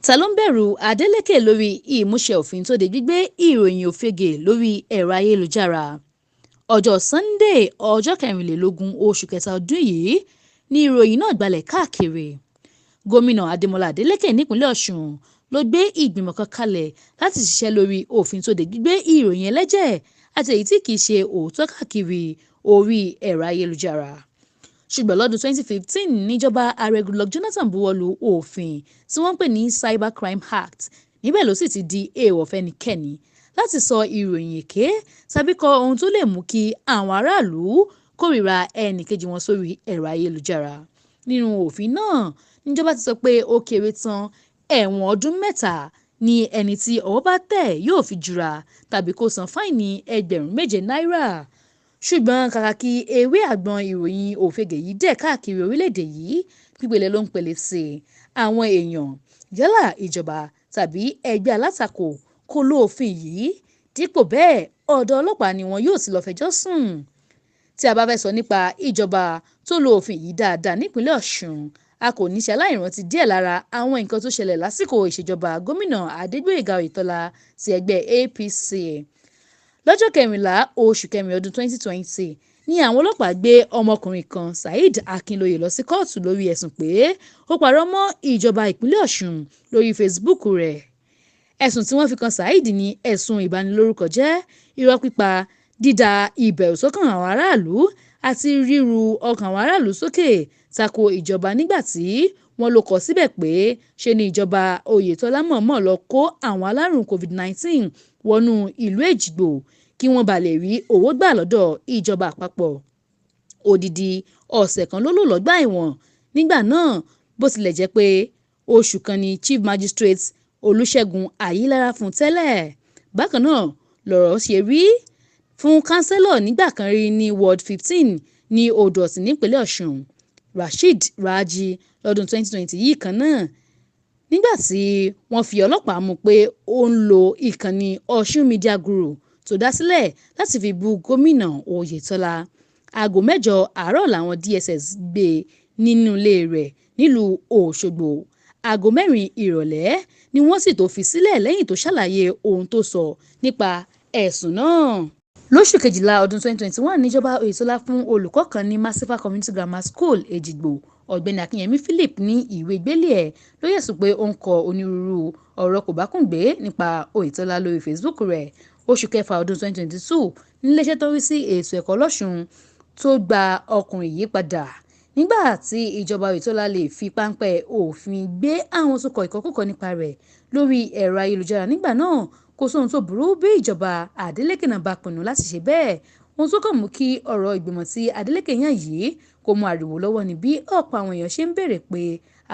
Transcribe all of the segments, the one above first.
Ta ló ń bẹ̀rù Adeleke lórí ìmúṣẹ òfin tó de gbígbé ìròyìn ofegee lórí ẹ̀rọ ayélujára? Ọjọ́ Sunday, ọjọ́ 24 oṣù kẹta ọdún yìí ni ìròyìn náà gbalẹ̀ káàkiri. Gómìnà Adeleke nípínlẹ̀ Ọ̀ṣun ló gbé ìgbìmọ̀ kan kalẹ̀ láti ṣiṣẹ́ lórí òfin tó de gbígbé ìròyìn ẹlẹ́jẹ̀ àti èyí tí kìí ṣe òótọ́ káàkiri orí ẹ̀rọ ayélujára. Ṣùgbọ́n lọ́dún 2015 níjọba ààrẹ Goodluck Jonathan buwọ́lu òfin tí wọ́n ń pè ní Cybercrime Act. Níbẹ̀ ló sì ti di èèwọ̀ fẹ́nikẹ́ni láti sọ ìròyìn èké tàbí kọ ohun tó lè mú kí àwọn aráàlú kórìíra ẹnìkejì wọn sórí ẹ̀rọ ayélujára. Nínú òfin náà, níjọba ti sọ pé ó kéré tán ẹ̀wọ̀n ọdún 3 ni ẹni tí ọwọ́ bá tẹ̀ yóò fi jura tàbí kó san fáìnì $7,000. Ṣùgbọ́n kàkà kí ewé àgbọn ìròyìn òfegè yìí dẹ̀ káàkiri orílẹ̀-èdè yìí, pípele ló ń pele sí i. Àwọn èèyàn yálà ìjọba tàbí ẹgbẹ́ alátakò kò lo òfin yìí. Dípò bẹ́ẹ̀, ọ̀dọ̀ ọlọ́pàá ni wọn yóò ti lọ fẹjọ́ sùn. Tí a bá fẹ́ sọ nípa ìjọba tó lo òfin yìí dáadáa nípínlẹ̀ Ọ̀ṣun, a kò ní ṣe aláìrántí díẹ̀ lára àwọn nǹkan tó ṣẹlẹ̀ lásìkò ìṣèjọba gómìnà Adégbóyèga Oyètọ́lá ti ẹgbẹ́ APC. Lọ́jọ́ 14 oṣù kẹrin ọdún 2020 ni àwọn ọlọ́pàá gbé ọmọkùnrin kan Saheed Akinlóye lọ sí kóòtù lórí ẹ̀sùn pé ó parọ́ mọ́ ìjọba ìpínlẹ̀ Ọ̀ṣun lórí Facebook rẹ̀. Ẹ̀sùn tí wọ́n fi kan Saheed ní ẹ̀sùn ìbanilórúkọjẹ́, irọ́ pípa, dídá ìbẹ̀rù sọ́kàn àwọn aráàlú àti ríru ọkàn àwọn aráàlú sókè tako ìjọba nígbà tí wọ́n ló kọ síbẹ̀ pé ṣe ni ìjọba Oyètọ́lá mọ̀ọ́mọ̀ lọ kó àwọn alárùn COVID-19 wọnú ìlú Èjìgbò kí wọ́n bá lè rí owó gbà lọ́dọ̀ ìjọba àpapọ̀. Odidi ọ̀sẹ̀ kan ló lò lọ́gbà ẹ̀wọ̀n nígbà náà, bó tilẹ̀ jẹ́ pé oṣù kan ni Chief Magistrate Olúṣẹ́gun Ayílára fún tẹ́lẹ̀. Bákan náà lọ̀rọ̀ ṣe rí fún kánsẹ́lọ̀ nígbà kan rí ní Ward 15 ní Odò Ọ̀sìn nípínlẹ̀ Ọ̀ṣun, Rasheed Raji, lọ́dún 2020 yìí kan náà, nígbà tí wọ́n fi ọlọ́pàá mú pé ó ń lo ìkànnì Ọ̀ṣun Media Group tó dá sílẹ̀ láti fi bú gómìnà Oyètọ́lá. Aago 6 àárọ̀ làwọn DSS gbé nínú ilé rẹ̀ nílùú Òṣogbo. Aago 4 ìrọ̀lẹ́ ni wọ́n sì tó fi sílẹ̀ lẹ́yìn tó ṣàlàyé ohun tó sọ nípa ẹ̀sùn náà. Lóṣù kejìlá ọdún 2021 níjọba Oyètọ́lá fún olùkọ́ kan ní Massiva Community Grammar School Èjìgbò, Ọ̀gbẹ́ni Akínyẹmí Philip, ní ìwé gbélé ẹ̀ lórí ẹ̀sùn pé ó ń kọ onírúurú ọ̀rọ̀ kòbákùngbé nípa Oyètọ́lá lórí Facebook rẹ̀. Oṣù kẹfà ọdún 2022 níléeṣẹ́ tó rí sí ètò ẹ̀kọ́ lọ́ṣun tó gba ọkùnrin yìí padà nígbà tí ìjọba Oyètọ́lá lè fi páńpẹ́ òfin gbé àwọn tó kọ ìkọkúkọ nípa rẹ̀ lórí ẹ̀rọ ayélujára. Nígbà náà kò sóhun tó burú bí ìjọba Adeleke náà bá pinnu láti ṣe bẹ́ẹ̀. Ohun tó kàn mú kí ọ̀rọ̀ ìgbìmọ̀ tí Adeleke yàn yìí kó mú ariwo lọ́wọ́ ni bí ọ̀pọ̀ àwọn èèyàn ṣe ń béèrè pé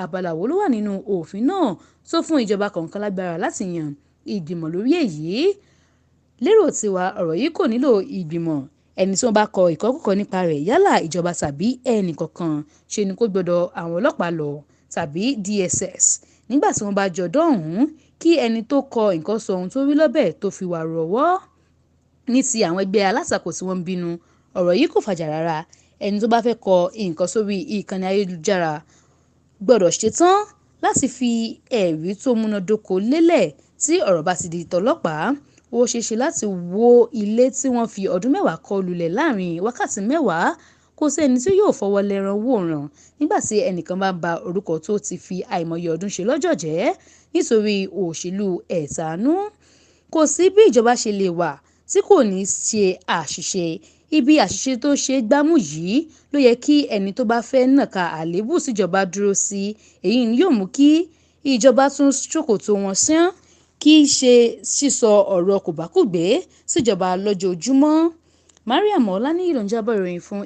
abala wo ló wà nínú òfin náà tó fún ìjọba kọ̀ọ̀kan lágbára láti yan ìgbìmọ̀ lórí èyí. Lérò tiwa, ọ̀rọ̀ yìí kò nílò ìgbìmọ̀. Ẹni tí wọ́n bá kọ ìkọkúkọ nípa rẹ̀ yálà ìjọba tàbí ẹnì kankan ṣe ni kó gbọ́dọ̀ àwọn ọlọ́pàá lọ tàbí DSS nígbà tí wọ́n bá jọ dọ́hùn kí ẹni tó kọ nǹkan sọ ohun tó rí lọ́bẹ̀ tó fi wà rọ́wọ́. Ní ti àwọn ẹgbẹ́ alátakò tí wọ́n ń bínú, ọ̀rọ̀ yìí kò fàjà rárá. Ẹni tó bá fẹ́ kọ nǹkan sórí ìkànnì ayélujára gbọ́dọ̀ ṣetán láti fi ẹ̀rí tó múnádóko lélẹ̀. Tí ọ̀rọ̀ bá ti di tọlọ́pàá, ó ṣeéṣe láti wó ilé tí wọ́n fi ọdún 10 kọ́ lulẹ̀ láàrin wákàtí 10. Kò sí ẹni tí yóò fọwọ́ lẹ́ran wòran nígbà tí ẹnìkan bá ba orúkọ tó ti fi àìmọye ọdún ṣe lọ́jọ́ jẹ́ nítorí òṣèlú ẹ̀tanú. Kò sí bí ìjọba ṣe lè wà tí kò ní ṣe àṣìṣe. Ibi àṣìṣe tó ṣe gbámú yìí ló yẹ kí ẹni tó bá fẹ́ nàka àléébù síjọba dúró sí. Èyí ni yóò mú kí ìjọba tún ṣòkòtò wọn sán, kì í ṣe sísọ ọ̀rọ̀ kòbákùgbé síjọba lójoojúmọ́. Mariam Ọláníyì ló ń jábọ̀ ìròyìn fún